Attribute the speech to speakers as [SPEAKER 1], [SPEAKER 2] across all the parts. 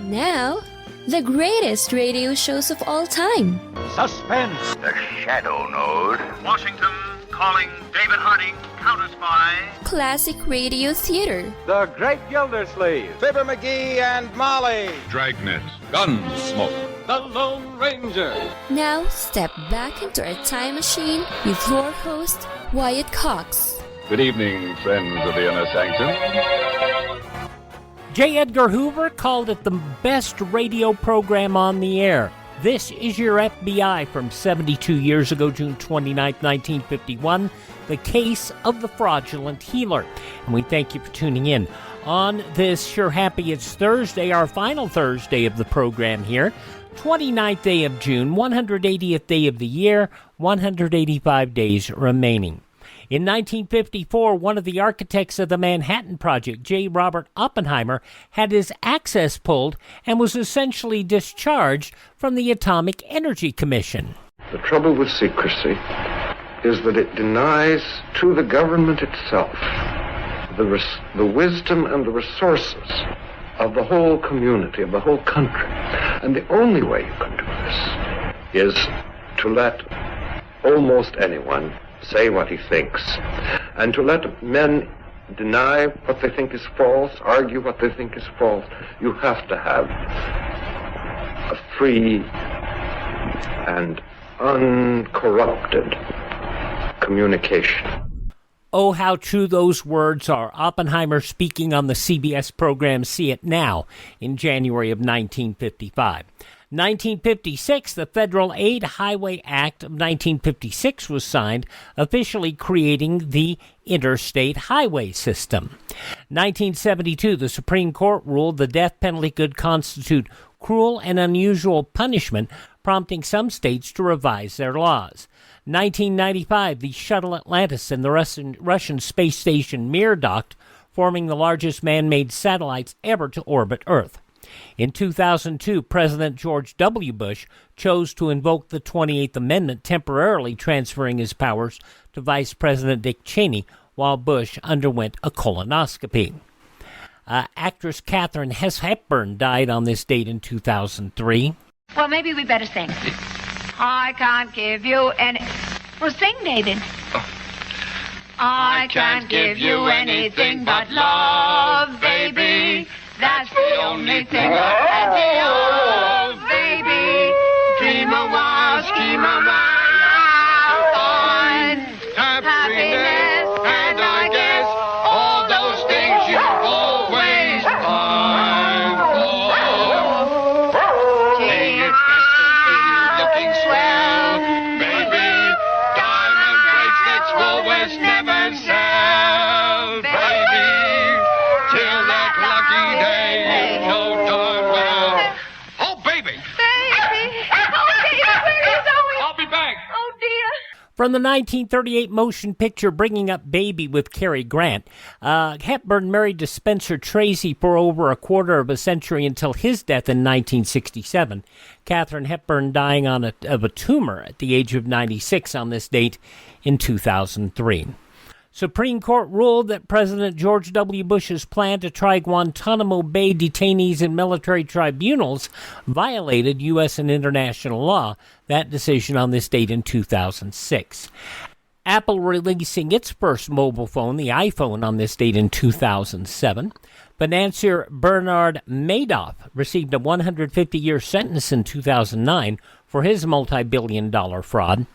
[SPEAKER 1] Now, the greatest radio shows of all time.
[SPEAKER 2] Suspense.
[SPEAKER 3] The Shadow Node.
[SPEAKER 4] Washington calling David Harding, Counter Spy.
[SPEAKER 1] Classic radio theater.
[SPEAKER 2] The Great Gildersleeve.
[SPEAKER 5] Fibber McGee and Molly.
[SPEAKER 6] Dragnet. Gunsmoke.
[SPEAKER 2] The Lone Ranger.
[SPEAKER 1] Now, step back into a time machine with your host, Wyatt Cox.
[SPEAKER 6] Good evening, friends of the Inner Sanctum.
[SPEAKER 7] J. Edgar Hoover called it the best radio program on the air. This is your FBI from 72 years ago, June 29, 1951, the case of the Fradulent Healer. And we thank you for tuning in on this Sure Happy It's Thursday, our final Thursday of the program here. 29th day of June, 180th day of the year, 185 days remaining. In 1954, one of the architects of the Manhattan Project, J. Robert Oppenheimer, had his access pulled and was essentially discharged from the Atomic Energy Commission.
[SPEAKER 8] The trouble with secrecy is that it denies to the government itself the wisdom and the resources of the whole community, of the whole country. And the only way you can do this is to let almost anyone say what he thinks, and to let men deny what they think is false, argue what they think is false. You have to have a free and uncorrupted communication.
[SPEAKER 7] Oh, how true those words are. Oppenheimer speaking on the CBS program See It Now in January of 1955. 1956, the Federal Aid Highway Act of 1956 was signed, officially creating the interstate highway system. 1972, the Supreme Court ruled the death penalty could constitute cruel and unusual punishment, prompting some states to revise their laws. 1995, the Shuttle Atlantis and the Russian space station Mir docked, forming the largest man-made satellites ever to orbit Earth. In 2002, President George W. Bush chose to invoke the 28th Amendment, temporarily transferring his powers to Vice President Dick Cheney while Bush underwent a colonoscopy. Actress Katharine Hepburn died on this date in 2003.
[SPEAKER 9] Well, maybe we better sing. I can't give you any... Well, sing, David. I can't give you anything but love, baby. That's the only thing I can do, baby. Dream a while, scheme a while, on happiness, and I guess all those things you always find. Oh, gee, it's looking swell, baby. Diamond bracelets always never sell, baby. Till that lucky day, you know darn well. Oh, baby! Baby! Oh, David, where are you going?
[SPEAKER 2] I'll be back.
[SPEAKER 9] Oh, dear.
[SPEAKER 7] From the 1938 motion picture Bringing Up Baby with Cary Grant, Hepburn married to Spencer Tracy for over a quarter of a century until his death in 1967. Katharine Hepburn dying of a tumor at the age of 96 on this date in 2003. Supreme Court ruled that President George W. Bush's plan to try Guantanamo Bay detainees in military tribunals violated U.S. and international law. That decision on this date in 2006. Apple releasing its first mobile phone, the iPhone, on this date in 2007. Financier Bernard Madoff received a 150-year sentence in 2009 for his multi-billion-dollar fraud.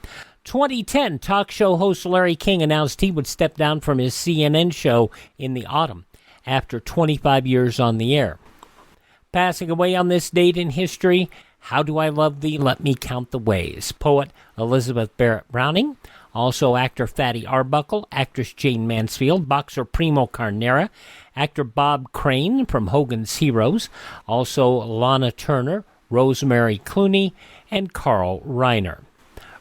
[SPEAKER 7] 2010, talk show host Larry King announced he would step down from his CNN show in the autumn after 25 years on the air. Passing away on this date in history, How Do I Love Thee, Let Me Count the Ways. Poet Elizabeth Barrett Browning, also actor Fatty Arbuckle, actress Jane Mansfield, boxer Primo Carnera, actor Bob Crane from Hogan's Heroes, also Lana Turner, Rosemary Clooney, and Carl Reiner.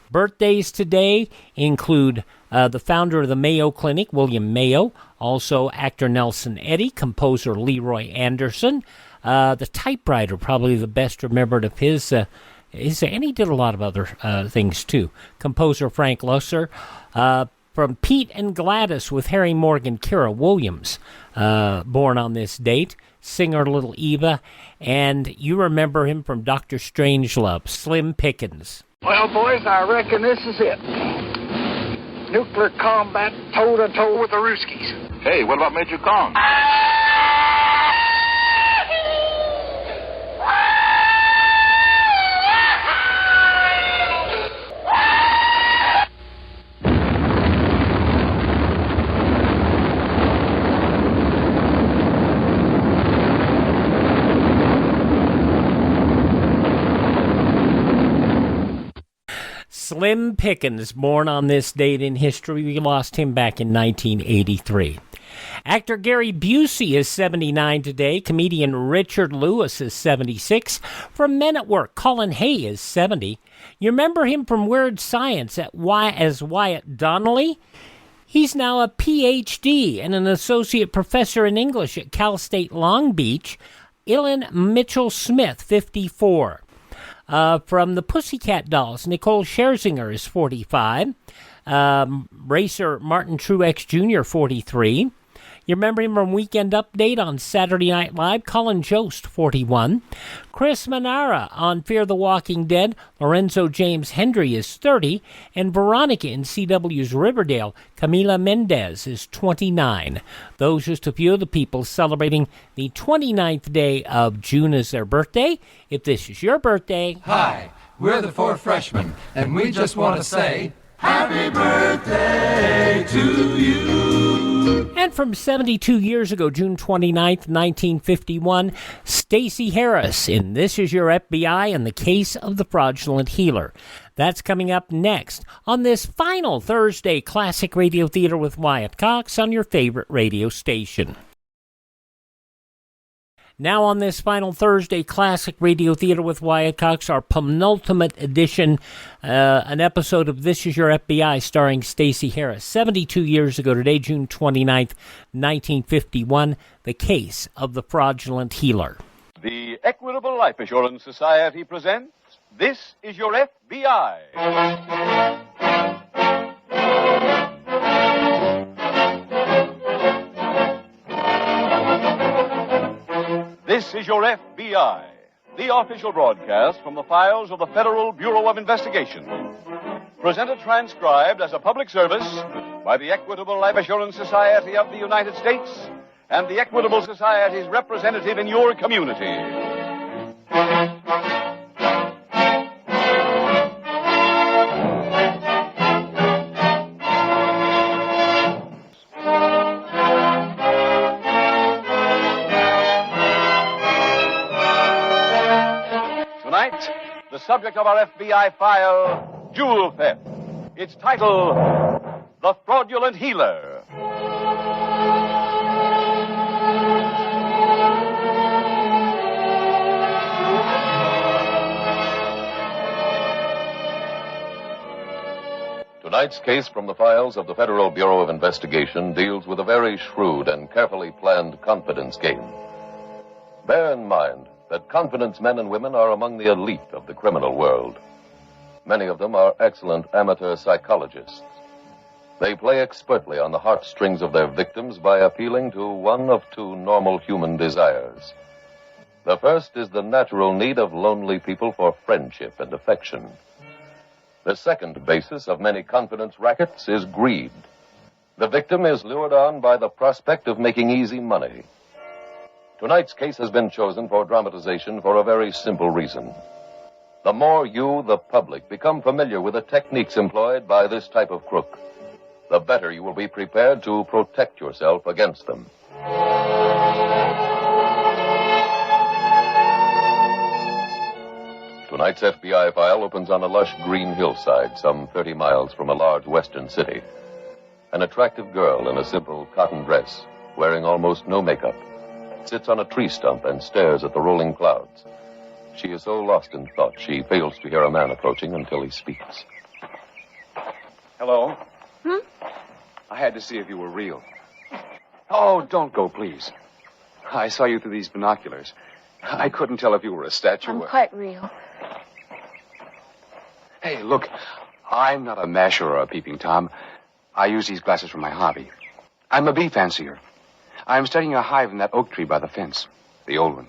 [SPEAKER 7] Birthdays today include the founder of the Mayo Clinic, William Mayo, also actor Nelson Eddy, composer Leroy Anderson, the typewriter, probably the best remembered of his, and he did a lot of other things too, composer Frank Loesser, from Pete and Gladys with Harry Morgan, Kira Williams, born on this date, singer Little Eva, and you remember him from Dr. Strangelove, Slim Pickens.
[SPEAKER 3] Well, boys, I reckon this is it. Nuclear combat toe-to-toe with the Ruskies.
[SPEAKER 6] Hey, what about Major Kong?
[SPEAKER 7] Slim Pickens, born on this date in history. We lost him back in 1983. Actor Gary Busey is 79 today. Comedian Richard Lewis is 76. From Men at Work, Colin Hay is 70. You remember him from Weird Science as Wyatt Donnelly? He's now a Ph.D. and an associate professor in English at Cal State Long Beach. Ilan Mitchell-Smith, 54. From the Pussycat Dolls, Nicole Scherzinger is 45. Racer Martin Truex Jr., 43. You remember him from Weekend Update on Saturday Night Live, Colin Jost, 41. Chris Manara on Fear the Walking Dead, Lorenzo James Hendry is 30. And Veronica in CW's Riverdale, Camila Mendez is 29. Those just a few of the people celebrating the 29th day of June as their birthday. If this is your birthday...
[SPEAKER 10] Hi, we're the Four Freshmen, and we just want to say... Happy birthday to you!
[SPEAKER 7] And from 72 years ago, June 29th, 1951, Stacy Harris in This Is Your FBI and the Case of the Fraudulent Healer. That's coming up next on this final Thursday Classic Radio Theater with Wyatt Cox on your favorite radio station. Now on this final Thursday Classic Radio Theater with Wyatt Cox, our penultimate edition, an episode of This Is Your FBI starring Stacy Harris. 72 years ago today, June 29th, 1951, the case of the fraudulent healer.
[SPEAKER 2] The Equitable Life Assurance Society presents This Is Your FBI. This is Your FBI, the official broadcast from the files of the Federal Bureau of Investigation. Presented transcribed as a public service by the Equitable Life Assurance Society of the United States and the Equitable Society's representative in your community. The subject of our FBI file, jewel theft. Its title, The Fraudulent Healer.
[SPEAKER 6] Tonight's case from the files of the Federal Bureau of Investigation deals with a very shrewd and carefully planned confidence game. Bear in mind that confidence men and women are among the elite of the criminal world. Many of them are excellent amateur psychologists. They play expertly on the heartstrings of their victims by appealing to one of two normal human desires. The first is the natural need of lonely people for friendship and affection. The second basis of many confidence rackets is greed. The victim is lured on by the prospect of making easy money. Tonight's case has been chosen for dramatization for a very simple reason. The more you, the public, become familiar with the techniques employed by this type of crook, the better you will be prepared to protect yourself against them. Tonight's FBI file opens on a lush green hillside some 30 miles from a large western city. An attractive girl in a simple cotton dress, wearing almost no makeup, sits on a tree stump and stares at the rolling clouds. She is so lost in thought she fails to hear a man approaching until he speaks.
[SPEAKER 2] Hello? I had to see if you were real. Oh, don't go, please. I saw you through these binoculars. I couldn't tell if you were a statue
[SPEAKER 11] I'm
[SPEAKER 2] or...
[SPEAKER 11] quite real.
[SPEAKER 2] Hey, look, I'm not a masher or a peeping Tom.
[SPEAKER 11] I use these glasses for my hobby. I'm a bee fancier. I'm studying a hive in that oak tree by the fence. The old one.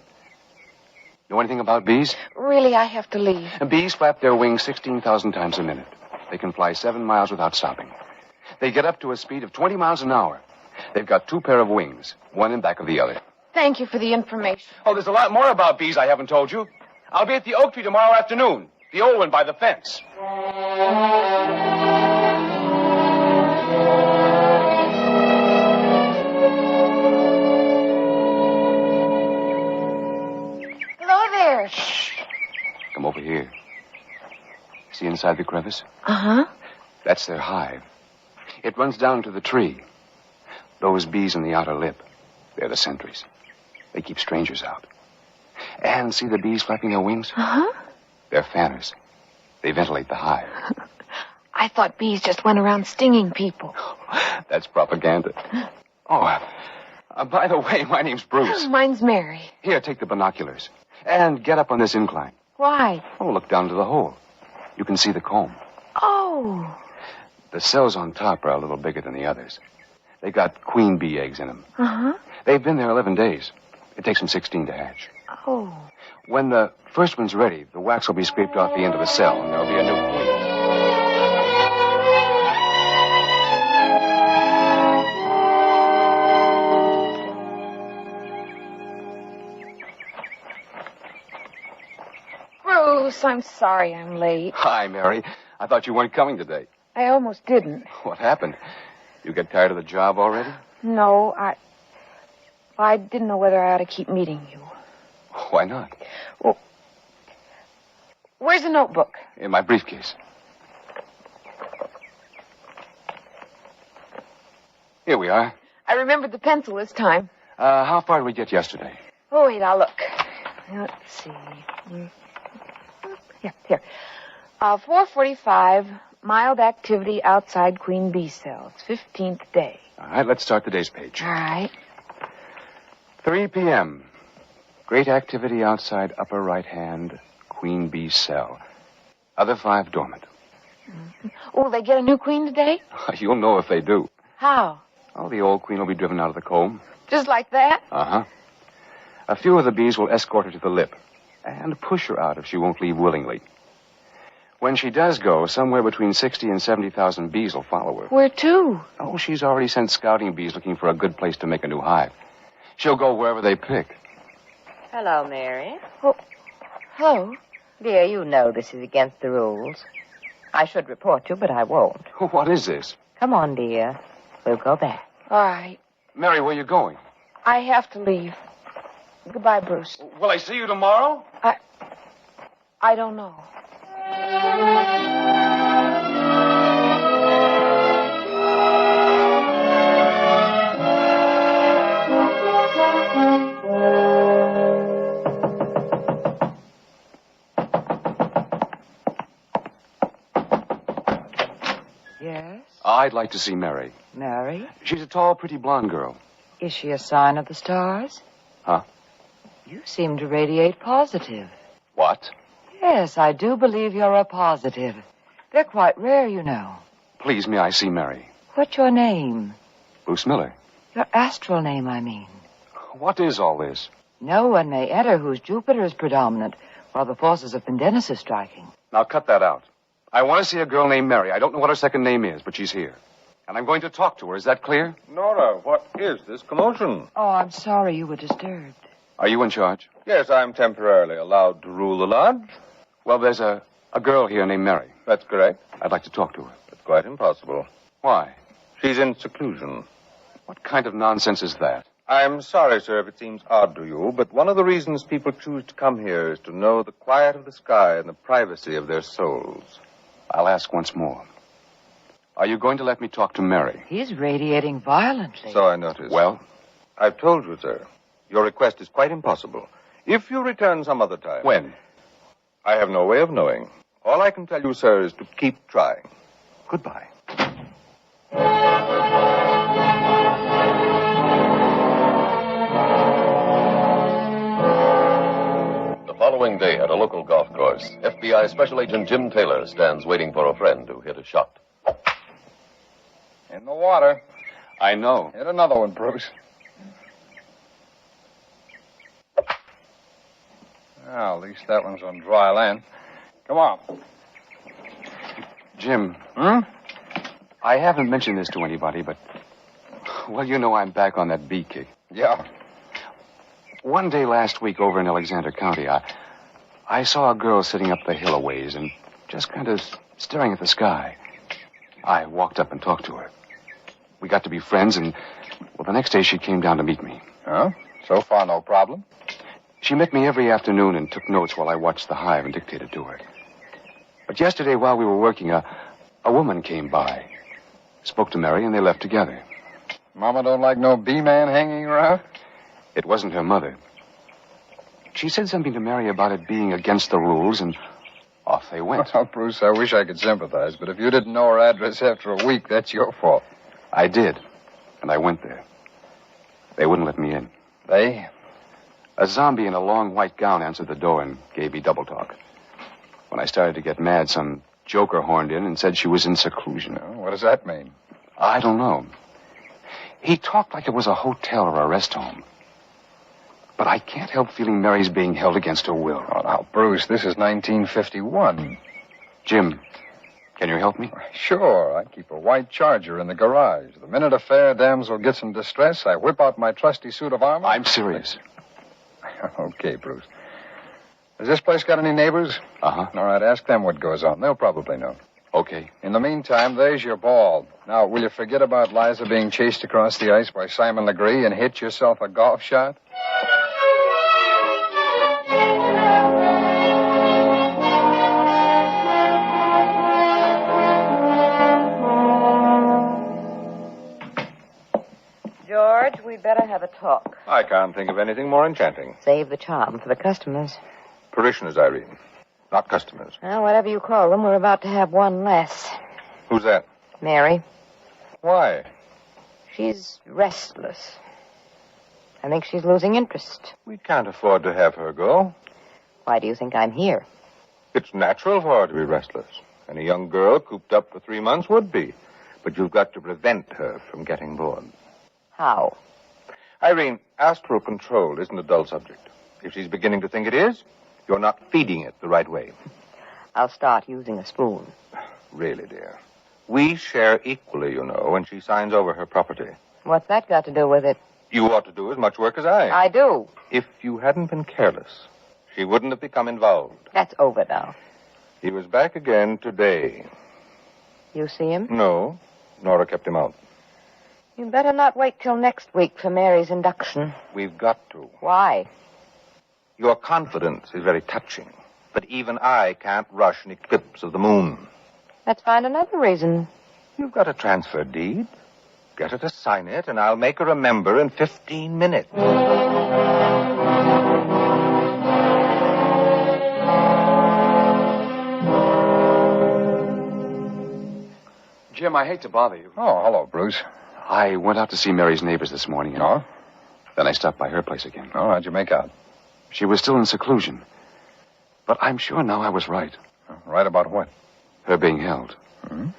[SPEAKER 11] Know anything about bees?
[SPEAKER 12] Really, I have to leave.
[SPEAKER 11] Bees flap their wings 16,000 times a minute. They can fly 7 miles without stopping. They get up to a speed of 20 miles an hour. They've got 2 pair of wings, one in back of the other.
[SPEAKER 12] Thank you for the information.
[SPEAKER 11] Oh, there's a lot more about bees I haven't told you. I'll be at the oak tree tomorrow afternoon. The old one by the fence.
[SPEAKER 12] Hello there.
[SPEAKER 11] Shh. Come over here. See inside the crevice?
[SPEAKER 12] Uh-huh.
[SPEAKER 11] That's their hive. It runs down to the tree. Those bees in the outer lip, they're the sentries. They keep strangers out. And see the bees flapping their wings?
[SPEAKER 12] Uh-huh.
[SPEAKER 11] They're fanners. They ventilate the hive.
[SPEAKER 12] I thought bees just went around stinging people.
[SPEAKER 11] That's propaganda. Oh, by the way, my name's Bruce.
[SPEAKER 12] Mine's Mary.
[SPEAKER 11] Here, take the binoculars. And get up on this incline.
[SPEAKER 12] Why?
[SPEAKER 11] Oh, look down to the hole. You can see the comb.
[SPEAKER 12] Oh.
[SPEAKER 11] The cells on top are a little bigger than the others. They got queen bee eggs in them.
[SPEAKER 12] Uh-huh.
[SPEAKER 11] They've been there 11 days. It takes them 16 to hatch.
[SPEAKER 12] Oh.
[SPEAKER 11] When the first one's ready, the wax will be scraped off the end of the cell, and there'll be a new queen.
[SPEAKER 12] Bruce, I'm sorry I'm late.
[SPEAKER 11] Hi, Mary. I thought you weren't coming today.
[SPEAKER 12] I almost didn't.
[SPEAKER 11] What happened? You get tired of the job already?
[SPEAKER 12] No, I didn't know whether I ought to keep meeting you.
[SPEAKER 11] Why not?
[SPEAKER 12] Well, where's the notebook?
[SPEAKER 11] In my briefcase. Here we are.
[SPEAKER 12] I remembered the pencil this time.
[SPEAKER 11] How far did we get yesterday?
[SPEAKER 12] Oh, wait, I'll look. Let's see. Here. 4:45, mild activity outside queen bee cells, 15th day.
[SPEAKER 11] All right, let's start the day's page.
[SPEAKER 12] All right.
[SPEAKER 11] 3 p.m. Great activity outside upper right hand, queen bee cell. Other 5 dormant.
[SPEAKER 12] Mm-hmm. Oh, they get a new queen today?
[SPEAKER 11] You'll know if they do.
[SPEAKER 12] How?
[SPEAKER 11] Oh, the old queen will be driven out of the comb.
[SPEAKER 12] Just like that?
[SPEAKER 11] Uh-huh. A few of the bees will escort her to the lip and push her out if she won't leave willingly. When she does go, somewhere between 60 and 70,000 bees will follow her.
[SPEAKER 12] Where to?
[SPEAKER 11] Oh, she's already sent scouting bees looking for a good place to make a new hive. She'll go wherever they pick.
[SPEAKER 13] Hello, Mary.
[SPEAKER 12] Oh, hello.
[SPEAKER 13] Dear, you know this is against the rules. I should report you, but I won't.
[SPEAKER 11] What is this?
[SPEAKER 13] Come on, dear. We'll go back.
[SPEAKER 12] All right.
[SPEAKER 11] Mary, where are you going?
[SPEAKER 12] I have to leave. Goodbye, Bruce.
[SPEAKER 11] Will I see you tomorrow?
[SPEAKER 12] I don't know.
[SPEAKER 13] Yes?
[SPEAKER 11] I'd like to see Mary.
[SPEAKER 13] Mary?
[SPEAKER 11] She's a tall, pretty blonde girl.
[SPEAKER 13] Is she a sign of the stars?
[SPEAKER 11] Huh?
[SPEAKER 13] You seem to radiate positive.
[SPEAKER 11] What?
[SPEAKER 13] Yes, I do believe you're a positive. They're quite rare, you know.
[SPEAKER 11] Please, may I see Mary?
[SPEAKER 13] What's your name?
[SPEAKER 11] Bruce Miller.
[SPEAKER 13] Your astral name, I mean.
[SPEAKER 11] What is all this?
[SPEAKER 13] No one may enter whose Jupiter is predominant while the forces of Pendennis are striking.
[SPEAKER 11] Now, cut that out. I want to see a girl named Mary. I don't know what her second name is, but she's here. And I'm going to talk to her. Is that clear?
[SPEAKER 5] Nora, what is this commotion?
[SPEAKER 13] Oh, I'm sorry you were disturbed.
[SPEAKER 11] Are you in charge?
[SPEAKER 5] Yes, I'm temporarily allowed to rule the lodge.
[SPEAKER 11] Well, there's a girl here named Mary.
[SPEAKER 5] That's correct.
[SPEAKER 11] I'd like to talk to her.
[SPEAKER 5] It's quite impossible.
[SPEAKER 11] Why?
[SPEAKER 5] She's in seclusion.
[SPEAKER 11] What kind of nonsense is that?
[SPEAKER 5] I'm sorry, sir, if it seems odd to you, but one of the reasons people choose to come here is to know the quiet of the sky and the privacy of their souls.
[SPEAKER 11] I'll ask once more. Are you going to let me talk to Mary?
[SPEAKER 13] He's radiating violently.
[SPEAKER 5] So I noticed.
[SPEAKER 11] Well?
[SPEAKER 5] I've told you, sir. Your request is quite impossible. If you return some other time...
[SPEAKER 11] When?
[SPEAKER 5] I have no way of knowing. All I can tell you, sir, is to keep trying.
[SPEAKER 11] Goodbye.
[SPEAKER 6] The following day at a local golf course, FBI Special Agent Jim Taylor stands waiting for a friend who hit a shot.
[SPEAKER 3] In the water.
[SPEAKER 11] I know.
[SPEAKER 3] Hit another one, Bruce. Well, at least that one's on dry land. Come on.
[SPEAKER 11] Jim. I haven't mentioned this to anybody, but... Well, you know I'm back on that bee kick.
[SPEAKER 3] Yeah.
[SPEAKER 11] One day last week over in Alexander County, I saw a girl sitting up the hill a ways and just kind of staring at the sky. I walked up and talked to her. We got to be friends, and, well, the next day she came down to meet me.
[SPEAKER 3] Huh? So far, no problem.
[SPEAKER 11] She met me every afternoon and took notes while I watched the hive and dictated to her. But yesterday, while we were working, a woman came by, spoke to Mary, and they left together.
[SPEAKER 3] Mama don't like no bee man hanging around?
[SPEAKER 11] It wasn't her mother. She said something to Mary about it being against the rules, and off they went.
[SPEAKER 3] Well, Bruce, I wish I could sympathize, but if you didn't know her address after a week, that's your fault.
[SPEAKER 11] I did, and I went there. They wouldn't let me in.
[SPEAKER 3] They?
[SPEAKER 11] A zombie in a long white gown answered the door and gave me double talk. When I started to get mad, some joker horned in and said she was in seclusion.
[SPEAKER 3] What does that mean?
[SPEAKER 11] I don't know. He talked like it was a hotel or a rest home. But I can't help feeling Mary's being held against her will.
[SPEAKER 3] Oh, now, Bruce, this is 1951.
[SPEAKER 11] Jim, can you help me?
[SPEAKER 3] Sure. I keep a white Charger in the garage. The minute a fair damsel gets in distress, I whip out my trusty suit of armor.
[SPEAKER 11] I'm serious.
[SPEAKER 3] Okay, Bruce. Has this place got any neighbors?
[SPEAKER 11] Uh-huh.
[SPEAKER 3] All right, ask them what goes on. They'll probably know.
[SPEAKER 11] Okay.
[SPEAKER 3] In the meantime, there's your ball. Now, will you forget about Liza being chased across the ice by Simon Legree and hit yourself a golf shot?
[SPEAKER 13] George, we'd better have a talk.
[SPEAKER 5] I can't think of anything more enchanting.
[SPEAKER 13] Save the charm for the customers.
[SPEAKER 5] Parishioners, Irene. Not customers.
[SPEAKER 13] Well, whatever you call them, we're about to have one less.
[SPEAKER 5] Who's that?
[SPEAKER 13] Mary.
[SPEAKER 5] Why?
[SPEAKER 13] She's restless. I think she's losing interest.
[SPEAKER 5] We can't afford to have her go.
[SPEAKER 13] Why do you think I'm here?
[SPEAKER 5] It's natural for her to be restless. And a young girl cooped up for 3 months would be. But you've got to prevent her from getting bored.
[SPEAKER 13] How?
[SPEAKER 5] Irene, astral control isn't a dull subject. If she's beginning to think it is, you're not feeding it the right way.
[SPEAKER 13] I'll start using a spoon.
[SPEAKER 5] Really, dear. We share equally, you know, when she signs over her property.
[SPEAKER 13] What's that got to do with it?
[SPEAKER 5] You ought to do as much work as I.
[SPEAKER 13] I do.
[SPEAKER 5] If you hadn't been careless, she wouldn't have become involved.
[SPEAKER 13] That's over now.
[SPEAKER 5] He was back again today.
[SPEAKER 13] You see him?
[SPEAKER 5] No. Nora kept him out.
[SPEAKER 13] You'd better not wait till next week for Mary's induction.
[SPEAKER 5] We've got to.
[SPEAKER 13] Why?
[SPEAKER 5] Your confidence is very touching. But even I can't rush an eclipse of the moon.
[SPEAKER 13] Let's find another reason.
[SPEAKER 5] You've got a transfer deed. Get her to sign it, and I'll make her a member in 15 minutes.
[SPEAKER 11] Jim, I hate to bother you.
[SPEAKER 3] Oh, hello, Bruce.
[SPEAKER 11] I went out to see Mary's neighbors this morning. And
[SPEAKER 3] Oh?
[SPEAKER 11] Then I stopped by her place again.
[SPEAKER 3] Oh, how'd you make out?
[SPEAKER 11] She was still in seclusion. But I'm sure now I was right.
[SPEAKER 3] Right about what?
[SPEAKER 11] Her being held.
[SPEAKER 3] Hmm?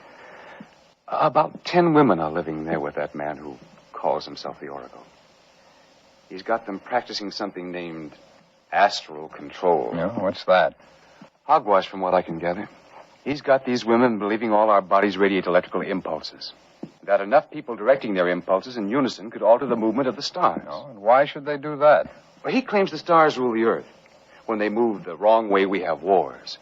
[SPEAKER 11] About 10 women are living there with that man who calls himself the Oracle. He's got them practicing something named astral control.
[SPEAKER 3] Yeah, what's that?
[SPEAKER 11] Hogwash, from what I can gather. He's got these women believing all our bodies radiate electrical impulses. That enough people directing their impulses in unison could alter the movement of the stars.
[SPEAKER 3] Oh, and why should they do that?
[SPEAKER 11] Well, he claims the stars rule the earth. When they move the wrong way, we have wars.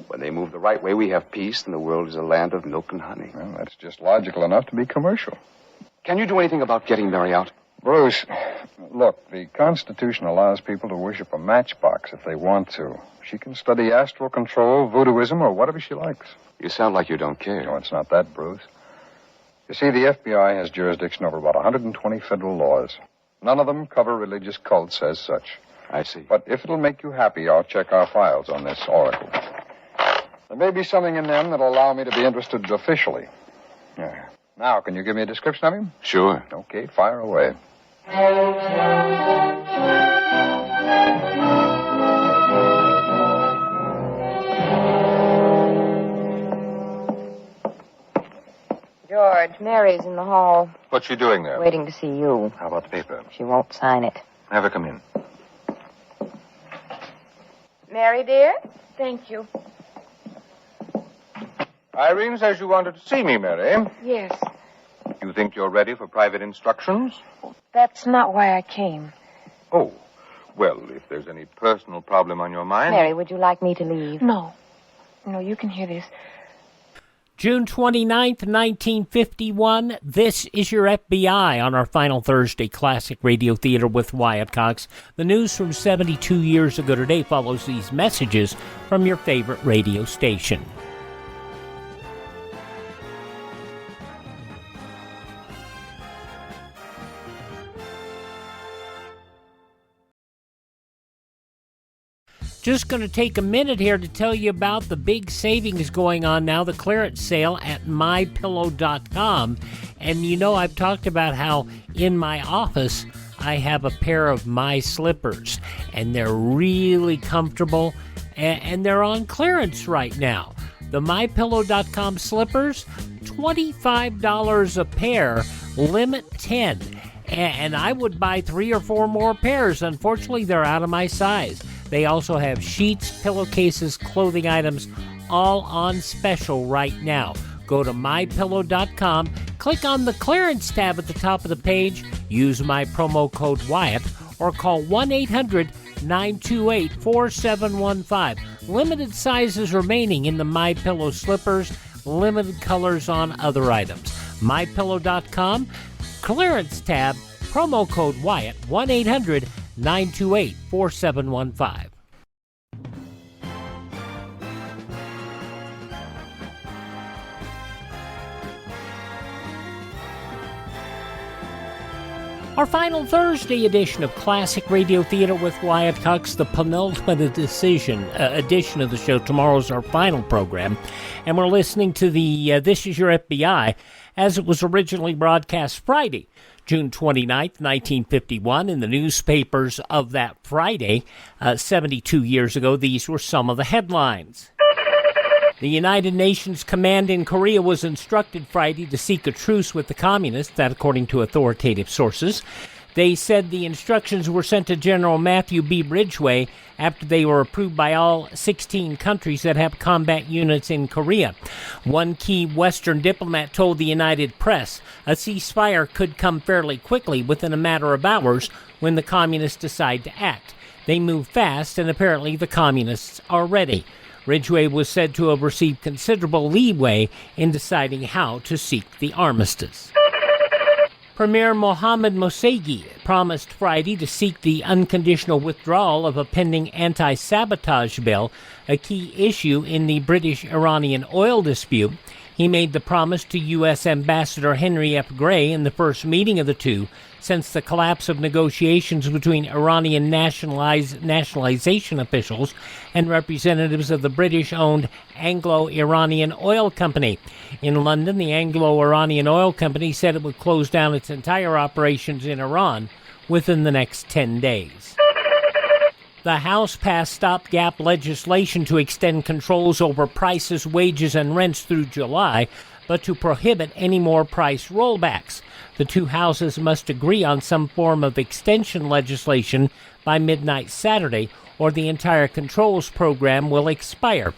[SPEAKER 11] When they move the right way, we have peace, and the world is a land of milk and honey.
[SPEAKER 3] Well, that's just logical enough to be commercial.
[SPEAKER 11] Can you do anything about getting Mary out?
[SPEAKER 3] Bruce, look, the Constitution allows people to worship a matchbox if they want to. She can study astral control, voodooism, or whatever she likes.
[SPEAKER 11] You sound like you don't care.
[SPEAKER 3] No, it's not that, Bruce. You see, the FBI has jurisdiction over about 120 federal laws. None of them cover religious cults as such.
[SPEAKER 11] I see.
[SPEAKER 3] But if it'll make you happy, I'll check our files on this Oracle. There may be something in them that'll allow me to be interested officially. Yeah. Now, can you give me a description of him?
[SPEAKER 11] Sure.
[SPEAKER 3] Okay, fire away.
[SPEAKER 13] George, Mary's in the hall,
[SPEAKER 5] What's she doing there?
[SPEAKER 13] waiting to see you.
[SPEAKER 5] How about the paper?
[SPEAKER 13] She won't sign it.
[SPEAKER 5] Have her come in.
[SPEAKER 12] Mary, dear? Thank you.
[SPEAKER 5] Irene says you wanted to see me, Mary.
[SPEAKER 12] Yes.
[SPEAKER 5] You think you're ready for private instructions?
[SPEAKER 12] That's not why I came.
[SPEAKER 5] Oh. Well, if there's any personal problem on your mind...
[SPEAKER 13] Mary, would you like me to leave?
[SPEAKER 12] No. No, you can hear this.
[SPEAKER 7] June 29th, 1951, this is your FBI on our final Thursday Classic Radio Theater with Wyatt Cox. The news from 72 years ago today follows these messages from your favorite radio station. Just going to take a minute here to tell you about the big savings going on now, the clearance sale at MyPillow.com. And you know, I've talked about how in my office I have a pair of my slippers, and they're really comfortable, and they're on clearance right now. The MyPillow.com slippers, $25 a pair, limit 10. And I would buy 3 or 4 more pairs. Unfortunately, they're out of my size. They also have sheets, pillowcases, clothing items, all on special right now. Go to MyPillow.com, click on the clearance tab at the top of the page, use my promo code Wyatt, or call 1-800-928-4715. Limited sizes remaining in the MyPillow slippers, limited colors on other items. MyPillow.com, clearance tab, promo code Wyatt, 1-800-928-4715. Our final Thursday edition of Classic Radio Theater with Wyatt Cox, the penultimate edition of the show. Tomorrow's our final program, and we're listening to the This Is Your FBI, as it was originally broadcast Friday, June 29th, 1951, in the newspapers of that Friday, 72 years ago. These were some of the headlines. The United Nations command in Korea was instructed Friday to seek a truce with the communists, that according to authoritative sources. They said the instructions were sent to General Matthew B. Ridgway after they were approved by all 16 countries that have combat units in Korea. One key Western diplomat told the United Press a ceasefire could come fairly quickly, within a matter of hours, when the communists decide to act. They move fast, and apparently the communists are ready. Ridgway was said to have received considerable leeway in deciding how to seek the armistice. Premier Mohammad Mossadegh promised Friday to seek the unconditional withdrawal of a pending anti-sabotage bill, a key issue in the British-Iranian oil dispute. He made the promise to U.S. Ambassador Henry F. Gray in the first meeting of the two since the collapse of negotiations between Iranian nationalization officials and representatives of the British-owned Anglo-Iranian Oil Company. In London, the Anglo-Iranian Oil Company said it would close down its entire operations in Iran within the next 10 days. The House passed stopgap legislation to extend controls over prices, wages, and rents through July, but to prohibit any more price rollbacks. The two houses must agree on some form of extension legislation by midnight Saturday, or the entire controls program will expire.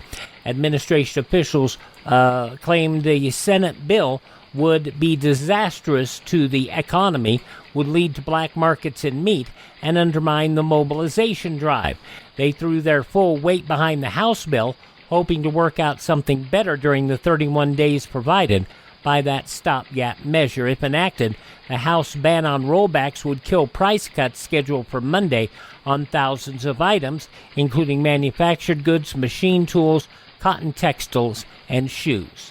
[SPEAKER 7] Administration officials claimed the Senate bill would be disastrous to the economy, would lead to black markets in meat, and undermine the mobilization drive. They threw their full weight behind the House bill, hoping to work out something better during the 31 days provided by that stopgap measure. If enacted, the House ban on rollbacks would kill price cuts scheduled for Monday on thousands of items, including manufactured goods, machine tools, cotton textiles, and shoes.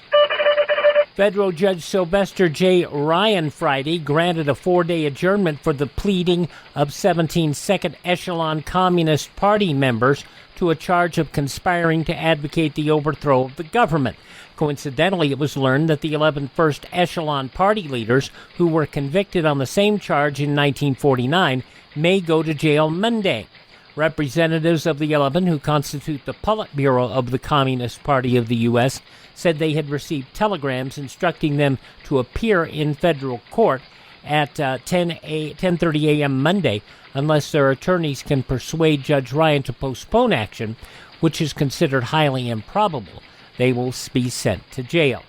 [SPEAKER 7] Federal Judge Sylvester J. Ryan Friday granted a 4-day adjournment for the pleading of 17 second-echelon Communist Party members to a charge of conspiring to advocate the overthrow of the government. Coincidentally, it was learned that the 11 first-echelon party leaders who were convicted on the same charge in 1949 may go to jail Monday. Representatives of the 11 who constitute the Politburo of the Communist Party of the U.S. said they had received telegrams instructing them to appear in federal court at 10:30 a.m. Monday unless their attorneys can persuade Judge Ryan to postpone action, which is considered highly improbable. They will be sent to jail.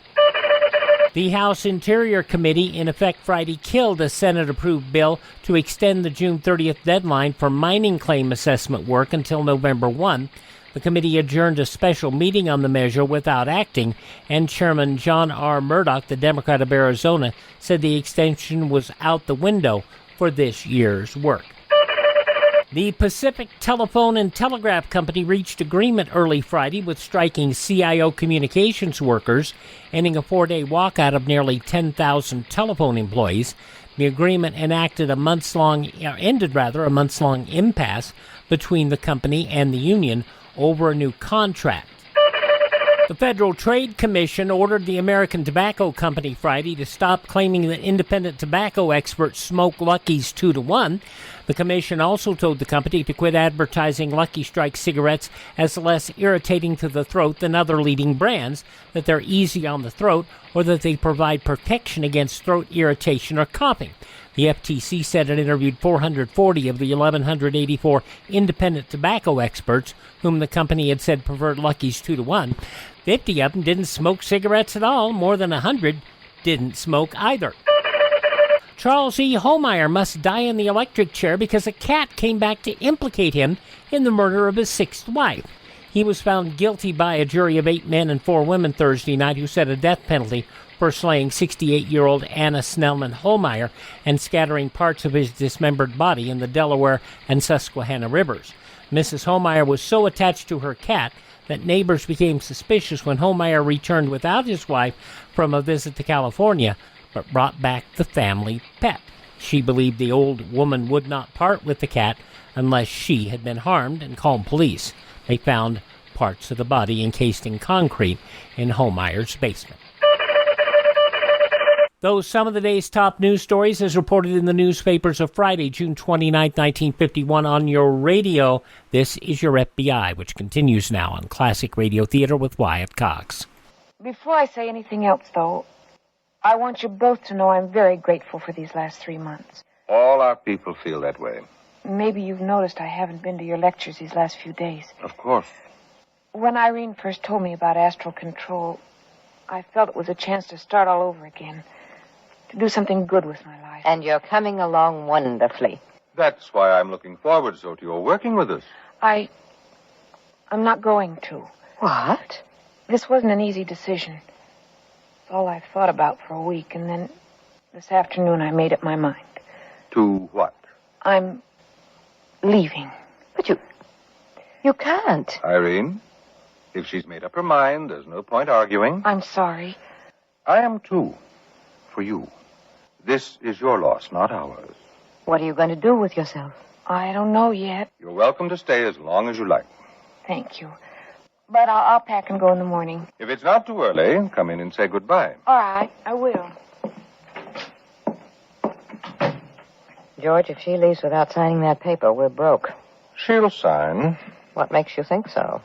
[SPEAKER 7] The House Interior Committee, in effect Friday, killed a Senate-approved bill to extend the June 30th deadline for mining claim assessment work until November 1. The committee adjourned a special meeting on the measure without acting, and Chairman John R. Murdoch, the Democrat of Arizona, said the extension was out the window for this year's work. The Pacific Telephone and Telegraph Company reached agreement early Friday with striking CIO communications workers, ending a 4-day walkout of nearly 10,000 telephone employees. The agreement ended a months-long impasse between the company and the union over a new contract. The Federal Trade Commission ordered the American Tobacco Company Friday to stop claiming that independent tobacco experts smoke Lucky's 2-to-1. The commission also told the company to quit advertising Lucky Strike cigarettes as less irritating to the throat than other leading brands, that they're easy on the throat, or that they provide protection against throat irritation or coughing. The FTC said it interviewed 440 of the 1,184 independent tobacco experts whom the company had said preferred Lucky's 2-to-1. 50 of them didn't smoke cigarettes at all. More than 100 didn't smoke either. Charles E. Homeyer must die in the electric chair because a cat came back to implicate him in the murder of his sixth wife. He was found guilty by a jury of 8 men and 4 women Thursday night who set a death penalty for slaying 68-year-old Anna Snellman Homeyer and scattering parts of his dismembered body in the Delaware and Susquehanna rivers. Mrs. Homeyer was so attached to her cat that neighbors became suspicious when Homeyer returned without his wife from a visit to California, but brought back the family pet. She believed the old woman would not part with the cat unless she had been harmed and called police. They found parts of the body encased in concrete in Homeyer's basement. Those some of the day's top news stories as reported in the newspapers of Friday, June 29, 1951 on your radio. This is your FBI, which continues now on Classic Radio Theater with Wyatt Cox.
[SPEAKER 12] Before I say anything else, though, I want you both to know I'm very grateful for these last 3 months.
[SPEAKER 5] All our people feel that way.
[SPEAKER 12] Maybe you've noticed I haven't been to your lectures these last few days.
[SPEAKER 5] Of course.
[SPEAKER 12] When Irene first told me about astral control, I felt it was a chance to start all over again, to do something good with my life.
[SPEAKER 13] And you're coming along wonderfully.
[SPEAKER 5] That's why I'm looking forward so to your working with us.
[SPEAKER 12] I'm not going to.
[SPEAKER 13] What?
[SPEAKER 12] This wasn't an easy decision. It's all I've thought about for a week, and then this afternoon I made up my mind.
[SPEAKER 5] To what?
[SPEAKER 12] I'm leaving.
[SPEAKER 13] But you can't.
[SPEAKER 5] Irene, if she's made up her mind, there's no point arguing.
[SPEAKER 12] I'm sorry.
[SPEAKER 5] I am too. For you. This is your loss, not ours.
[SPEAKER 13] What are you going to do with yourself?
[SPEAKER 12] I don't know yet.
[SPEAKER 5] You're welcome to stay as long as you like.
[SPEAKER 12] Thank you. But I'll pack and go in the morning.
[SPEAKER 5] If it's not too early, come in and say goodbye.
[SPEAKER 12] All right, I will.
[SPEAKER 13] George, if she leaves without signing that paper, we're broke.
[SPEAKER 5] She'll sign.
[SPEAKER 13] What makes you think so?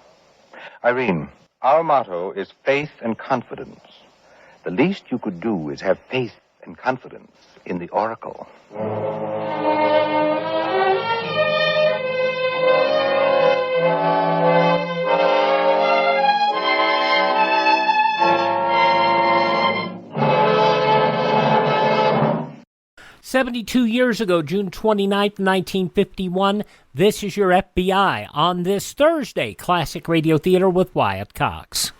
[SPEAKER 5] Irene, our motto is faith and confidence. The least you could do is have faith and confidence in the Oracle.
[SPEAKER 7] 72 years ago, June 29th, 1951, this is your FBI on this Thursday, Classic Radio Theater with Wyatt Cox.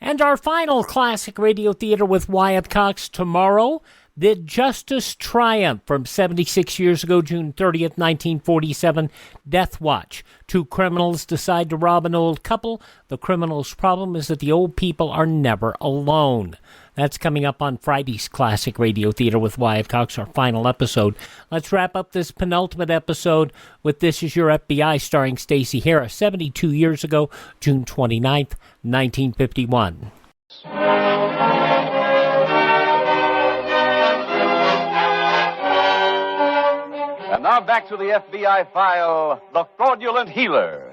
[SPEAKER 7] And our final Classic Radio Theater with Wyatt Cox tomorrow, Did Justice Triumph from 76 years ago, June 30th, 1947, Death Watch. 2 criminals decide to rob an old couple. The criminal's problem is that the old people are never alone. That's coming up on Friday's Classic Radio Theater with Wyatt Cox, our final episode. Let's wrap up this penultimate episode with This Is Your FBI, starring Stacy Harris, 72 years ago, June 29th, 1951.
[SPEAKER 2] And now back to the FBI file, The Fraudulent Healer.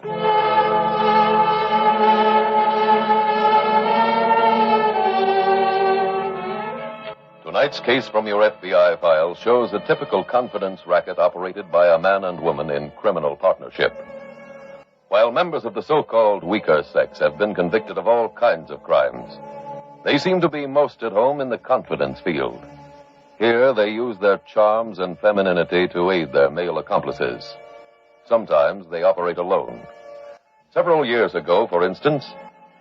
[SPEAKER 6] Tonight's case from your FBI files shows a typical confidence racket operated by a man and woman in criminal partnership. While members of the so-called weaker sex have been convicted of all kinds of crimes, they seem to be most at home in the confidence field. Here, they use their charms and femininity to aid their male accomplices. Sometimes they operate alone. Several years ago, for instance,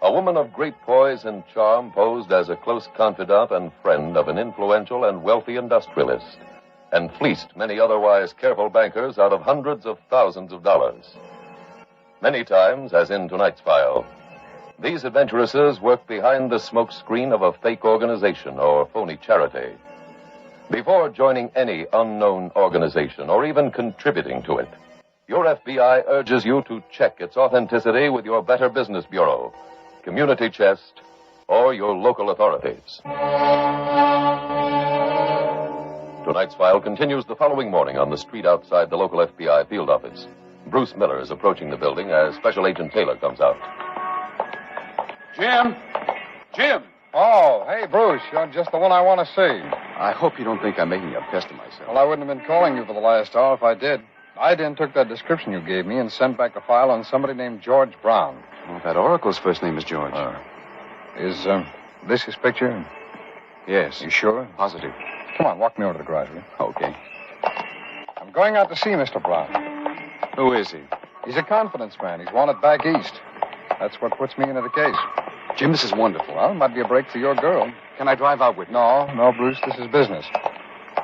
[SPEAKER 6] a woman of great poise and charm posed as a close confidant and friend of an influential and wealthy industrialist, and fleeced many otherwise careful bankers out of hundreds of thousands of dollars. Many times, as in tonight's file, these adventuresses work behind the smoke screen of a fake organization or phony charity. Before joining any unknown organization or even contributing to it, your FBI urges you to check its authenticity with your Better Business Bureau, community chest, or your local authorities. Tonight's file continues the following morning on the street outside the local FBI field office. Bruce Miller is approaching the building as Special Agent Taylor comes out.
[SPEAKER 3] Jim! Jim! Oh, hey, Bruce, you're just the one I want to see.
[SPEAKER 11] I hope you don't think I'm making a pest of myself.
[SPEAKER 3] Well, I wouldn't have been calling you for the last hour if I did. I then took that description you gave me and sent back a file on somebody named George Brown.
[SPEAKER 11] Well, that oracle's first name is George.
[SPEAKER 3] Is this his picture?
[SPEAKER 11] Yes.
[SPEAKER 3] You sure?
[SPEAKER 11] Positive.
[SPEAKER 3] Come on, walk me over to the garage, will you?
[SPEAKER 11] Okay.
[SPEAKER 3] I'm going out to see Mr. Brown.
[SPEAKER 11] Who is he?
[SPEAKER 3] He's a confidence man. He's wanted back east. That's what puts me into the case.
[SPEAKER 11] Jim, this is wonderful.
[SPEAKER 3] Well, it might be a break for your girl.
[SPEAKER 11] Can I drive out with you?
[SPEAKER 3] No, Bruce, this is business.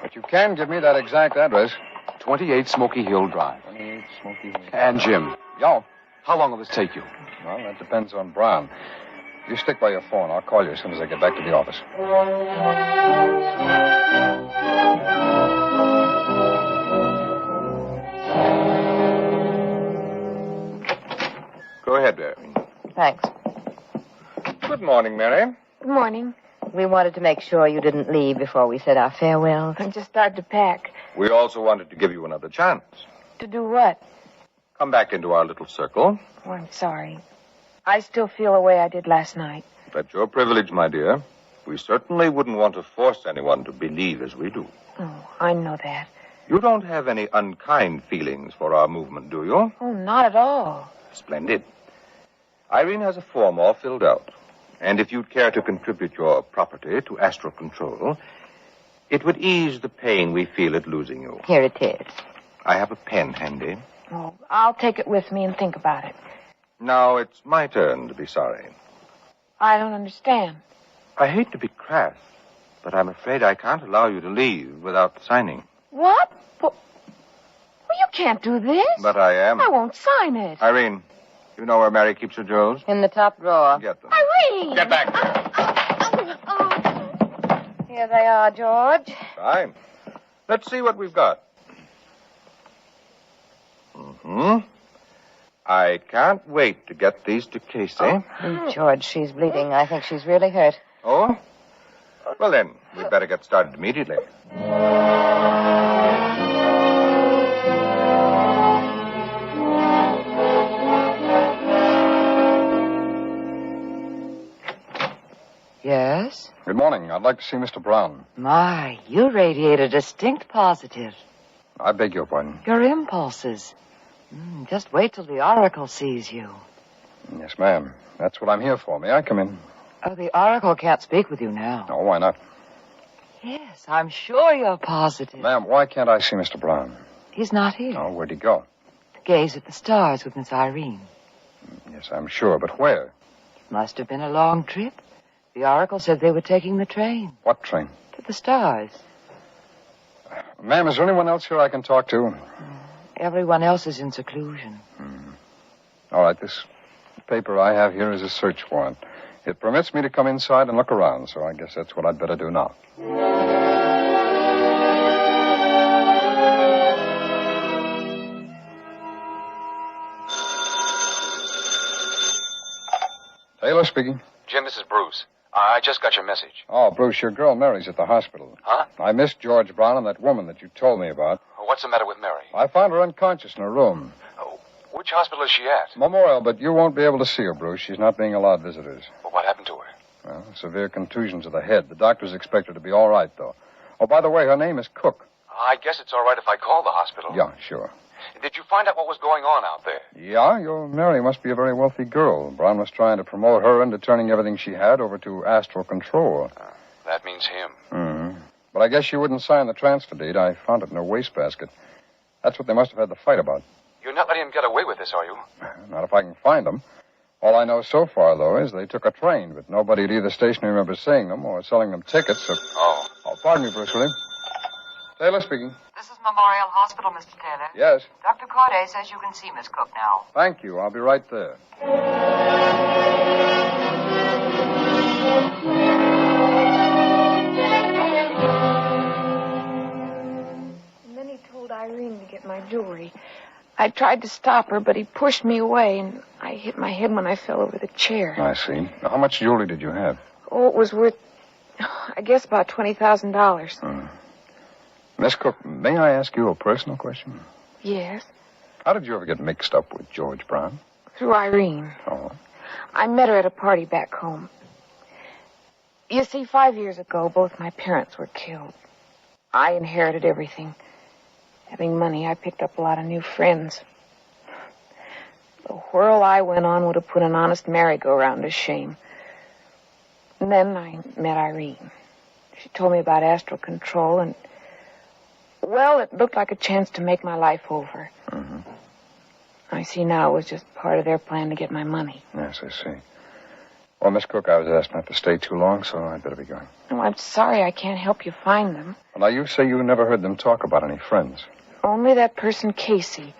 [SPEAKER 3] But you can give me that exact address.
[SPEAKER 11] 28 Smoky Hill Drive.
[SPEAKER 3] 28 Smoky Hill.
[SPEAKER 11] And Jim.
[SPEAKER 3] Yo.
[SPEAKER 11] How long will this take you?
[SPEAKER 3] Well, that depends on Brown. You stick by your phone. I'll call you as soon as I get back to the office.
[SPEAKER 5] Go ahead, Mary.
[SPEAKER 13] Thanks.
[SPEAKER 3] Good morning, Mary.
[SPEAKER 12] Good morning.
[SPEAKER 13] We wanted to make sure you didn't leave before we said our farewells.
[SPEAKER 12] I just started to pack.
[SPEAKER 5] We also wanted to give you another chance.
[SPEAKER 12] To do what?
[SPEAKER 5] Come back into our little circle.
[SPEAKER 12] Oh, I'm sorry. I still feel the way I did last night.
[SPEAKER 5] That's your privilege, my dear. We certainly wouldn't want to force anyone to believe as we do.
[SPEAKER 12] Oh, I know that.
[SPEAKER 5] You don't have any unkind feelings for our movement, do you?
[SPEAKER 12] Oh, not at all.
[SPEAKER 5] Splendid. Irene has a form all filled out. And if you'd care to contribute your property to astral control, it would ease the pain we feel at losing you.
[SPEAKER 13] Here it is.
[SPEAKER 5] I have a pen handy.
[SPEAKER 12] Oh, I'll take it with me and think about it.
[SPEAKER 5] Now it's my turn to be sorry.
[SPEAKER 12] I don't understand.
[SPEAKER 5] I hate to be crass, but I'm afraid I can't allow you to leave without signing.
[SPEAKER 12] What? Well, you can't do this.
[SPEAKER 5] But I am.
[SPEAKER 12] I won't sign it.
[SPEAKER 5] Irene, you know where Mary keeps her jewels?
[SPEAKER 13] In the top drawer.
[SPEAKER 5] Get them.
[SPEAKER 12] Irene!
[SPEAKER 5] Get back.
[SPEAKER 13] Here they are, George.
[SPEAKER 5] Fine. Let's see what we've got. I can't wait to get these to Casey.
[SPEAKER 13] Oh, George, she's bleeding. I think she's really hurt.
[SPEAKER 5] Oh? Well, then, we'd better get started immediately.
[SPEAKER 14] Yes?
[SPEAKER 3] Good morning. I'd like to see Mr. Brown.
[SPEAKER 14] My, you radiate a distinct positive.
[SPEAKER 3] I beg your pardon.
[SPEAKER 14] Your impulses. Just wait till the Oracle sees you.
[SPEAKER 3] Yes, ma'am. That's what I'm here for. May I come in?
[SPEAKER 14] Oh, the Oracle can't speak with you now.
[SPEAKER 3] Oh, why not?
[SPEAKER 14] Yes, I'm sure you're positive.
[SPEAKER 3] Ma'am, why can't I see Mr. Brown?
[SPEAKER 14] He's not here.
[SPEAKER 3] Oh, where'd he go?
[SPEAKER 14] To gaze at the stars with Miss Irene.
[SPEAKER 3] Yes, I'm sure, but where?
[SPEAKER 14] It must have been a long trip. The Oracle said they were taking the train.
[SPEAKER 3] What train?
[SPEAKER 14] To the stars.
[SPEAKER 3] Ma'am, is there anyone else here I can talk to?
[SPEAKER 14] Everyone else is in seclusion.
[SPEAKER 3] All right, this paper I have here is a search warrant. It permits me to come inside and look around, so I guess that's what I'd better do now. Taylor speaking.
[SPEAKER 11] Jim, this is Bruce. I just got your message.
[SPEAKER 3] Oh, Bruce, your girl Mary's at the hospital.
[SPEAKER 11] Huh?
[SPEAKER 3] I missed George Brown and that woman that you told me about.
[SPEAKER 11] What's the matter with Mary?
[SPEAKER 3] I found her unconscious in her room.
[SPEAKER 11] Which hospital is she at?
[SPEAKER 3] Memorial, but you won't be able to see her, Bruce. She's not being allowed visitors.
[SPEAKER 11] Well, what happened to her?
[SPEAKER 3] Well, severe contusion to the head. The doctors expect her to be all right, though. Oh, by the way, her name is Cook.
[SPEAKER 11] I guess it's all right if I call the hospital.
[SPEAKER 3] Yeah, sure.
[SPEAKER 11] Did you find out what was going on out there?
[SPEAKER 3] Yeah, your Mary must be a very wealthy girl. Brown was trying to promote her into turning everything she had over to astral control.
[SPEAKER 11] That means him.
[SPEAKER 3] Mm-hmm. But I guess she wouldn't sign the transfer deed. I found it in her wastebasket. That's what they must have had the fight about.
[SPEAKER 11] You're not letting him get away with this, are you?
[SPEAKER 3] Not if I can find them. All I know so far, though, is they took a train, but nobody at either station remembers seeing them or selling them tickets. So... Oh, pardon me, Bruce William. Taylor speaking.
[SPEAKER 14] This is Memorial Hospital, Mr. Taylor.
[SPEAKER 3] Yes.
[SPEAKER 14] Dr. Corday says you can see Miss Cook now.
[SPEAKER 3] Thank you. I'll be right there.
[SPEAKER 12] And then he told Irene to get my jewelry. I tried to stop her, but he pushed me away, and I hit my head when I fell over the chair.
[SPEAKER 3] I see. Now, how much jewelry did you have?
[SPEAKER 12] Oh, it was worth, I guess, about $20,000.
[SPEAKER 3] Miss Cook, may I ask you a personal question?
[SPEAKER 12] Yes,
[SPEAKER 3] How did you ever get mixed up with George Brown?
[SPEAKER 12] through Irene.
[SPEAKER 3] Oh.
[SPEAKER 12] I met her at a party back home. You see, 5 years ago, both my parents were killed. I inherited everything. Having money, I picked up a lot of new friends. The whirl I went on would have put an honest merry-go-round to shame. And then I met Irene. She told me about astral control, and, well, it looked like a chance to make my life over.
[SPEAKER 3] Mm-hmm.
[SPEAKER 12] I see now it was just part of their plan to get my money.
[SPEAKER 3] Yes, I see. Well, Miss Cook, I was asked not to stay too long, so I'd better be going.
[SPEAKER 12] Oh, I'm sorry I can't help you find them.
[SPEAKER 3] Well, now, you say you never heard them talk about any friends.
[SPEAKER 12] Only that person, Casey.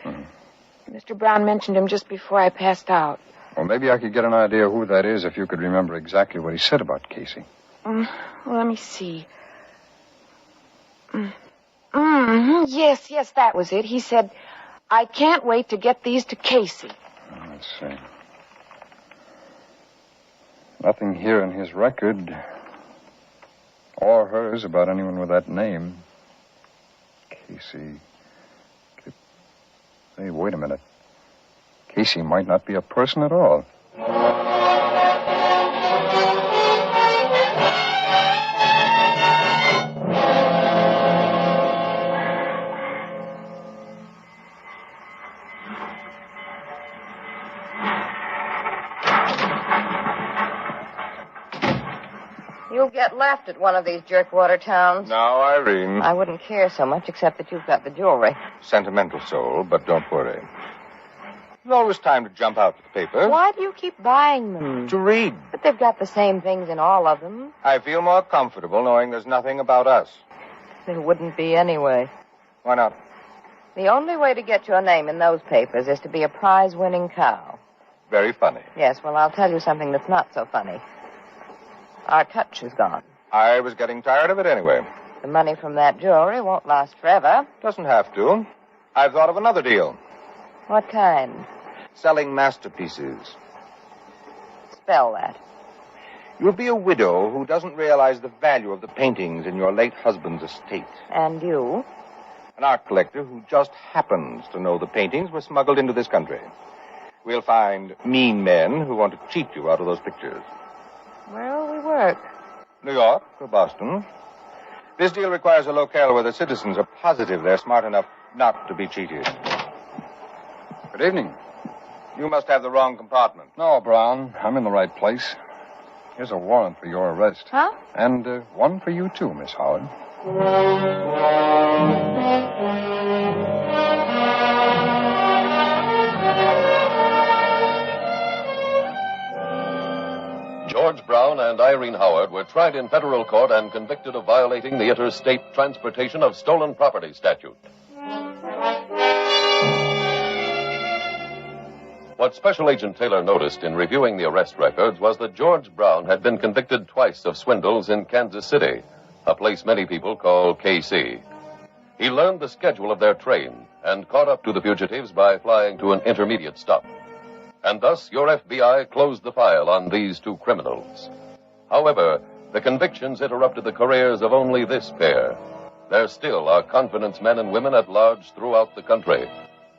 [SPEAKER 12] Mr. Brown mentioned him just before I passed out.
[SPEAKER 3] Well, maybe I could get an idea who that is if you could remember exactly what he said about Casey.
[SPEAKER 12] Well, let me see. Yes, that was it. He said, I can't wait to get these to Casey.
[SPEAKER 3] Let's see. Nothing here in his record or hers about anyone with that name. Casey. Hey, wait a minute. Casey might not be a person at all.
[SPEAKER 13] You'll get left at one of these jerkwater towns.
[SPEAKER 5] Now, Irene.
[SPEAKER 13] I wouldn't care so much, except that you've got the jewelry.
[SPEAKER 5] Sentimental soul, but don't worry. There's always time to jump out with the paper.
[SPEAKER 13] Why do you keep buying them?
[SPEAKER 5] To read.
[SPEAKER 13] But they've got the same things in all of them.
[SPEAKER 5] I feel more comfortable knowing there's nothing about us.
[SPEAKER 13] There wouldn't be anyway.
[SPEAKER 5] Why not?
[SPEAKER 13] The only way to get your name in those papers is to be a prize-winning cow.
[SPEAKER 5] Very funny.
[SPEAKER 13] Yes, well, I'll tell you something that's not so funny. Our touch is gone.
[SPEAKER 5] I was getting tired of it anyway.
[SPEAKER 13] The money from that jewelry won't last forever.
[SPEAKER 5] Doesn't have to. I've thought of another deal.
[SPEAKER 13] What kind?
[SPEAKER 5] Selling masterpieces.
[SPEAKER 13] Spell that.
[SPEAKER 5] You'll be a widow who doesn't realize the value of the paintings in your late husband's estate.
[SPEAKER 13] And you?
[SPEAKER 5] An art collector who just happens to know the paintings were smuggled into this country. We'll find mean men who want to cheat you out of those pictures.
[SPEAKER 13] Where'll we work?
[SPEAKER 5] New York or Boston. This deal requires a locale where the citizens are positive they're smart enough not to be cheated.
[SPEAKER 3] Good evening.
[SPEAKER 5] You must have the wrong compartment.
[SPEAKER 3] No, Brown. I'm in the right place. Here's a warrant for your arrest.
[SPEAKER 12] Huh?
[SPEAKER 3] And one for you, too, Miss Howard.
[SPEAKER 6] George Brown and Irene Howard were tried in federal court and convicted of violating the Interstate Transportation of Stolen Property statute. What Special Agent Taylor noticed in reviewing the arrest records was that George Brown had been convicted twice of swindles in Kansas City, a place many people call KC. He learned the schedule of their train and caught up to the fugitives by flying to an intermediate stop. And thus your FBI closed the file on these two criminals. However, the convictions interrupted the careers of only this pair. There still are confidence men and women at large throughout the country,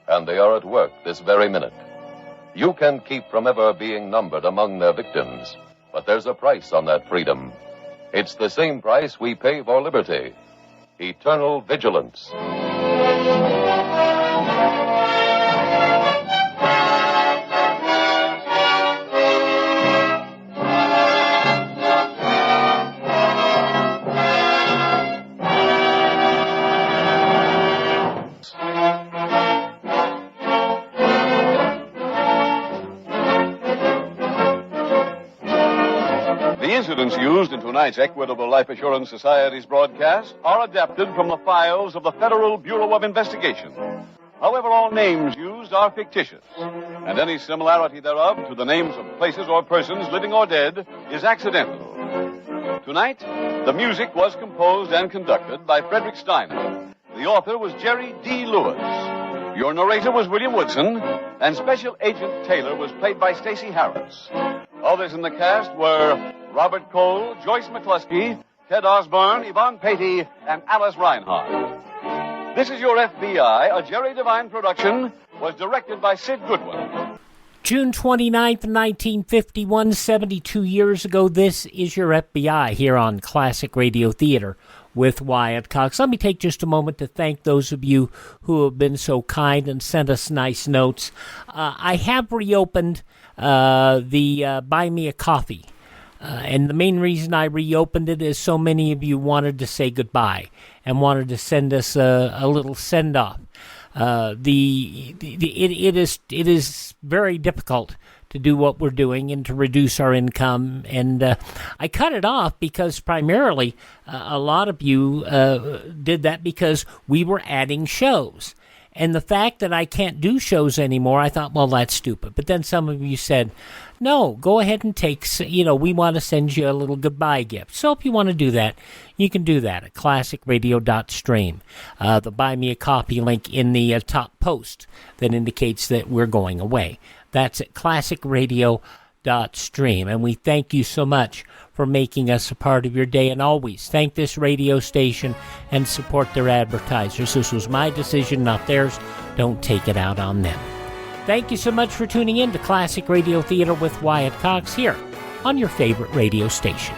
[SPEAKER 6] and they are at work this very minute. You can keep from ever being numbered among their victims But there's a price on that freedom. It's the same price we pay for liberty. Eternal vigilance.
[SPEAKER 2] The incidents used in tonight's Equitable Life Assurance Society's broadcast are adapted from the files of the Federal Bureau of Investigation. However, all names used are fictitious, and any similarity thereof to the names of places or persons, living or dead, is accidental. Tonight, the music was composed and conducted by Frederick Steiner. The author was Jerry D. Lewis. Your narrator was William Woodson, and Special Agent Taylor was played by Stacy Harris. Others in the cast were Robert Cole, Joyce McCluskey, Ted Osborne, Yvonne Patey, and Alice Reinhardt. This is Your FBI, a Jerry Devine production, was directed by Sid Goodwin.
[SPEAKER 7] June 29th, 1951, 72 years ago, this is Your FBI here on Classic Radio Theater with Wyatt Cox. Let me take just a moment to thank those of you who have been so kind and sent us nice notes. I have reopened the Buy Me a Coffee. And the main reason I reopened it is so many of you wanted to say goodbye and wanted to send us a little send-off. It is very difficult to do what we're doing and to reduce our income. And I cut it off because primarily a lot of you did that because we were adding shows. And the fact that I can't do shows anymore, I thought, well, that's stupid. But then some of you said, no, go ahead and take, we want to send you a little goodbye gift. So if you want to do that, you can do that at classicradio.stream. The Buy Me a Coffee link in the top post that indicates that we're going away. That's at classicradio.stream. And we thank you so much for making us a part of your day, and always thank this radio station and support their advertisers. This was my decision, not theirs. Don't take it out on them. Thank you so much for tuning in to Classic Radio Theater with Wyatt Cox here on your favorite radio station.